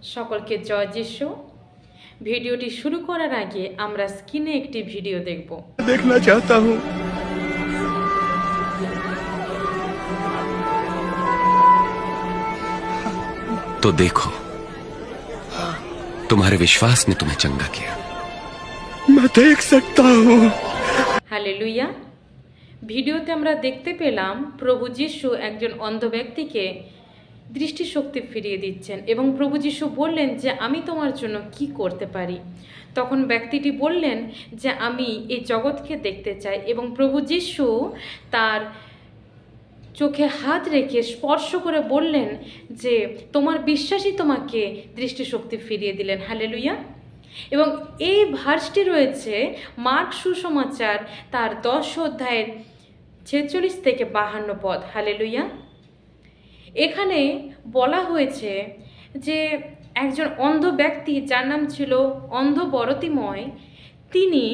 সকলকে জয় যিশু। ভিডিওটি শুরু করার আগে আমরা স্ক্রিনে একটি ভিডিও দেখব। देखना चाहता हूँ। तो देखो, तुम्हारे विश्वास ने तुम्हें चंगा किया। मैं देख सकता हूँ। হালেলুয়া। ভিডিওতে আমরা দেখতে পেলাম প্রভু যিশু একজন অন্ধ ব্যক্তিকে দৃষ্টিশক্তি ফিরিয়ে দিচ্ছেন এবং প্রভু যিশু বললেন যে আমি তোমার জন্য কি করতে পারি। তখন ব্যক্তিটি বললেন যে আমি এই জগৎকে দেখতে চাই এবং প্রভু যিশু তার চোখে হাত রেখে স্পর্শ করে বললেন যে তোমার বিশ্বাসই তোমাকে দৃষ্টিশক্তি ফিরিয়ে দিলেন। হালেলুয়া। এবং এই ভার্সটি রয়েছে মার্ক সুসমাচার তার 10 অধ্যায়ের 46 থেকে 52 পদ। হালেলুয়া। এখানে বলা হয়েছে যে একজন অন্ধ ব্যক্তি যার নাম ছিল অন্ধ বরতিময়, তিনি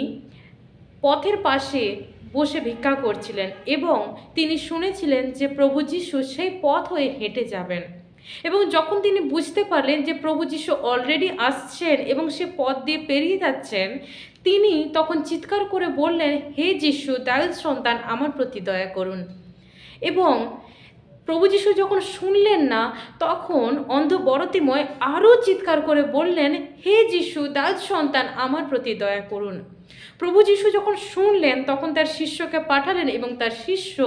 পথের পাশে বসে ভিক্ষা করছিলেন এবং তিনি শুনেছিলেন যে প্রভু যিশু সেই পথ হয়ে হেঁটে যাবেন। এবং যখন তিনি বুঝতে পারলেন যে প্রভু যিশু অলরেডি আসছেন এবং সে পথ দিয়ে পেরিয়ে যাচ্ছেন, তিনি তখন চিৎকার করে বললেন, হে যিশু, দাউদ সন্তান, আমার প্রতি দয়া করুন। এবং প্রভু যিশু যখন শুনলেন না, তখন অন্ধ বরতিময় আরও চিৎকার করে বললেন, হে যিশু, দাউদ সন্তান, আমার প্রতি দয়া করুন। প্রভু যিশু যখন শুনলেন, তখন তার শিষ্যকে পাঠালেন এবং তার শিষ্য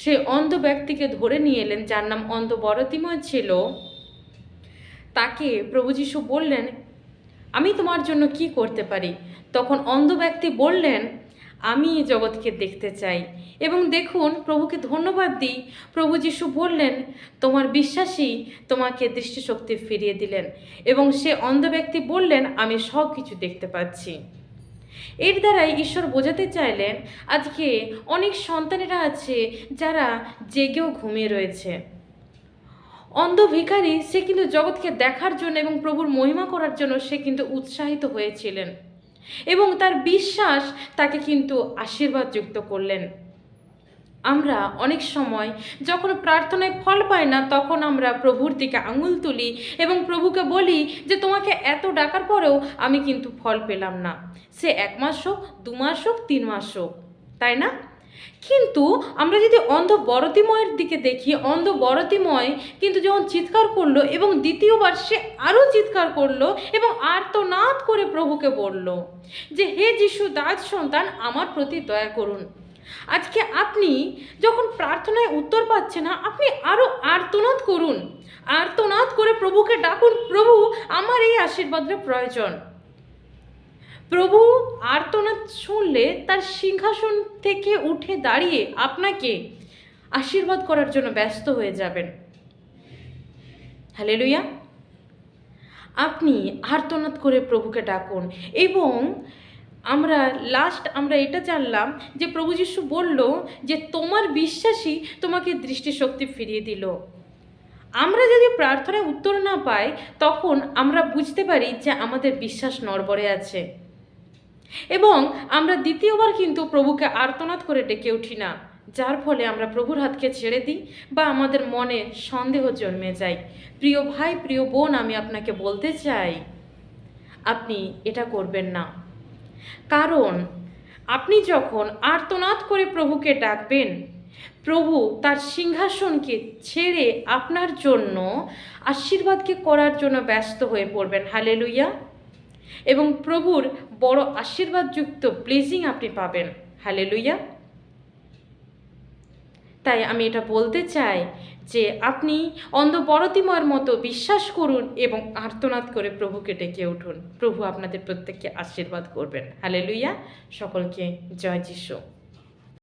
সেই অন্ধ ব্যক্তিকে ধরে নিয়ে এলেন, যার নাম অন্ধ বরতিময় ছিল। তাকে প্রভু যিশু বললেন, আমি তোমার জন্য কি করতে পারি? তখন অন্ধ ব্যক্তি বললেন, আমি এই জগৎকে দেখতে চাই। এবং দেখুন, প্রভুকে ধন্যবাদ দিই, প্রভু যিশু বললেন, তোমার বিশ্বাসই তোমাকে দৃষ্টিশক্তি ফিরিয়ে দিলেন। এবং সে অন্ধ ব্যক্তি বললেন, আমি সব কিছু দেখতে পাচ্ছি। এর দ্বারাই ঈশ্বর বোঝাতে চাইলেন, আজকে অনেক সন্তানেরা আছে যারা জেগেও ঘুমিয়ে রয়েছে। অন্ধ ভিখারি, সে কিন্তু জগৎকে দেখার জন্য এবং প্রভুর মহিমা করার জন্য সে কিন্তু উৎসাহিত হয়েছিলেন এবং তার বিশ্বাস তাকে কিন্তু আশীর্বাদ যুক্ত করলেন। আমরা অনেক সময় যখন প্রার্থনায় ফল পাই না, তখন আমরা প্রভুর দিকে আঙুল তুলি এবং প্রভুকে বলি যে তোমাকে এত ডাকার পরেও আমি কিন্তু ফল পেলাম না। সে 1 মাস হোক, 2 মাস হোক, 3 মাস হোক, তাই না? কিন্তু আমরা যদি অন্ধ বরতিময়ের দিকে দেখি, অন্ধ বরতিময় কিন্তু যখন চিৎকার করলো এবং দ্বিতীয়বার সে আরও চিৎকার করলো এবং আর্তনাদ করে প্রভুকে বলল যে হে যিশু, দাউদ সন্তান, আমার প্রতি দয়া করুন। আজকে আপনি যখন প্রার্থনায় উত্তর পাচ্ছেন না, আপনি আরও আর্তনাদ করুন, আর্তনাদ করে প্রভুকে ডাকুন, প্রভু আমার এই আশীর্বাদের প্রয়োজন। প্রভু আর্তনাদ শুনলে তার সিংহাসন থেকে উঠে দাঁড়িয়ে আপনাকে আশীর্বাদ করার জন্য ব্যস্ত হয়ে যাবেন। হালেলুয়া। আপনি আর্তনাদ করে প্রভুকে ডাকুন। এবং আমরা এটা জানলাম যে প্রভু যিশু বলল যে তোমার বিশ্বাসই তোমাকে দৃষ্টিশক্তি ফিরিয়ে দিল। আমরা যদি প্রার্থনায় উত্তর না পাই, তখন আমরা বুঝতে পারি যে আমাদের বিশ্বাস নড়বড়ে আছে এবং আমরা দ্বিতীয়বার কিন্তু প্রভুকে আর্তনাদ করে ডেকে উঠি না, যার ফলে আমরা প্রভুর হাতকে ছেড়ে দিই বা আমাদের মনে সন্দেহ জন্মে যায়। প্রিয় ভাই, প্রিয় বোন, আমি আপনাকে বলতে চাই, আপনি এটা করবেন না। কারণ আপনি যখন আর্তনাদ করে প্রভুকে ডাকবেন, প্রভু তার সিংহাসনকে ছেড়ে আপনার জন্য আশীর্বাদকে করার জন্য ব্যস্ত হয়ে পড়বেন। হালেলুয়া। এবং প্রভুর বড় আশীর্বাদযুক্ত ব্লেসিং আপনি পাবেন। হালেলুয়া। তাই আমি এটা বলতে চাই যে আপনি অন্ধ বরতিময়ের মতো বিশ্বাস করুন এবং আর্তনাদ করে প্রভুকে ডেকে উঠুন। প্রভু আপনাদের প্রত্যেককে আশীর্বাদ করবেন। হালেলুয়া। সকলকে জয় যিশু।